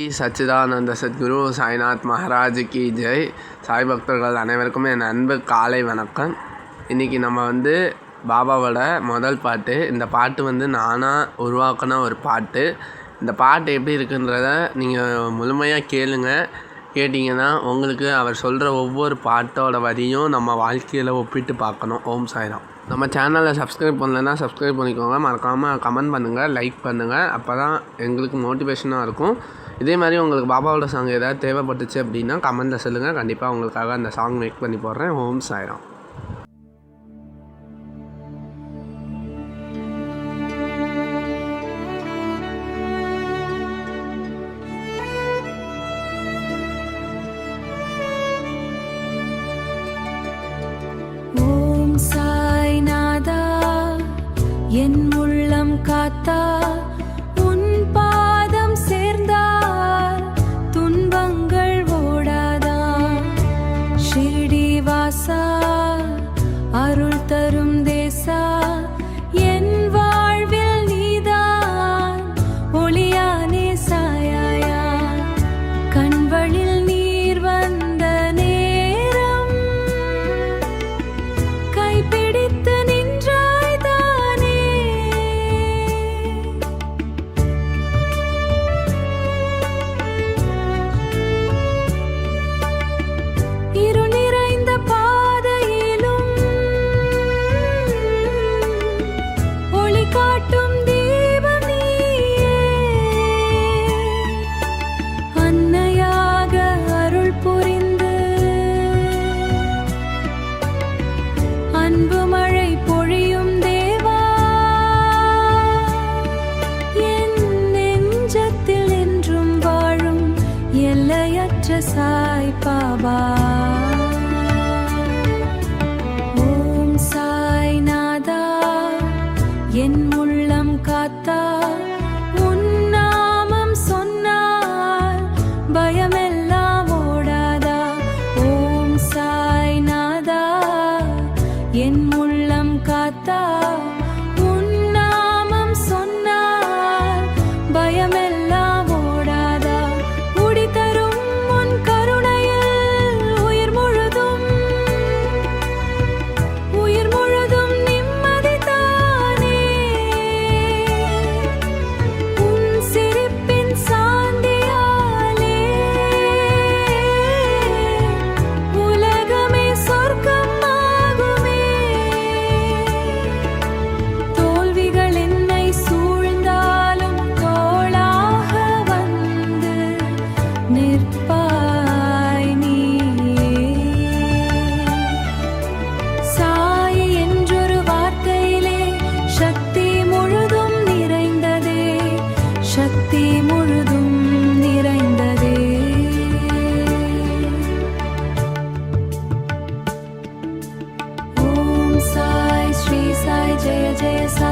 சச்சிதானந்த சத்குரு சாய்நாத் மகாராஜ் கி ஜெய். சாய் பக்தர்கள் அனைவருக்கும் என் அன்பு காலை வணக்கம். இன்றைக்கி நம்ம பாபாவோட முதல் பாட்டு. இந்த பாட்டு நானாக உருவாக்கின ஒரு பாட்டு. இந்த பாட்டு எப்படி இருக்குன்றத நீங்கள் முழுமையாக கேட்டிங்கன்னா உங்களுக்கு அவர் சொல்கிற ஒவ்வொரு பாட்டோட வரியும் நம்ம வாழ்க்கையில் ஒப்பிட்டு பார்க்கணும். ஓம் சாய்ராம். நம்ம சேனலை சப்ஸ்கிரைப் பண்ணலைன்னா சப்ஸ்கிரைப் பண்ணிக்கோங்க. மறக்காமல் கமெண்ட் பண்ணுங்கள், லைக் பண்ணுங்கள். அப்போ தான் எங்களுக்கு மோட்டிவேஷனாக இருக்கும். இதே மாதிரி உங்களுக்கு பாபாவோட சாங் ஏதாவது தேவைப்பட்டுச்சு அப்படின்னா கமெண்ட்டில் சொல்லுங்கள். கண்டிப்பாக உங்களுக்காக அந்த சாங் மேக் பண்ணி போடுறேன். ஓம் சாய்ராம். ஓம் சாய்நாதா என் உள்ளம் காத்தா, உன் பாதம் சேர்ந்தார் துன்பங்கள் ஓடாதா. ஷிர்டி வாசா அருள் தரும் தேசா, என் வாழ்வில் நீதான் ஒளியானே சாயாயா. கண்வழில் நீர் வந்த நேரம் கைப்பிடித்து நின்றாய் தானே. இருள் நிறைந்த பாதையிலும் ஒளி காட்டும் தீபம் நீயே. அன்னையாக அருள் புரிந்து அன்பு மழை பொழியும் தேவா. என் நெஞ்சத்தில் என்றும் வாழும் எல்லையற்ற சாய் பாபா. ஓம் சாய்நாதா என் உள்ளம் காத்தா, உன் நாமம் சொன்னால் பயமெல்லாம் ஓடாதா. ஓம் சாய்நாதா என் உள்ளம் காத்தா, உன் நாமம் சொன்னால் பயமெல்லாம் ஓடாதா. உடி தரும் உன் கருணையில் உயிர் முழுதும் நிம்மதி தானே. உன் சிரிப்பின் சாந்தியாலே உலகமே சொர்க்கம் ஆகுமே. தோல்விகள் என்னை சூழ்ந்தாலும் தோளாக வந்து நிற்பாய் நீயே. சாய் என்றொரு வார்த்தையிலே சக்தி முழுதும் நிறைந்ததே, சக்தி முழுதும் நிறைந்ததே. ஓம் சாய் ஸ்ரீ சாய் ஜெய ஜெய சாய்.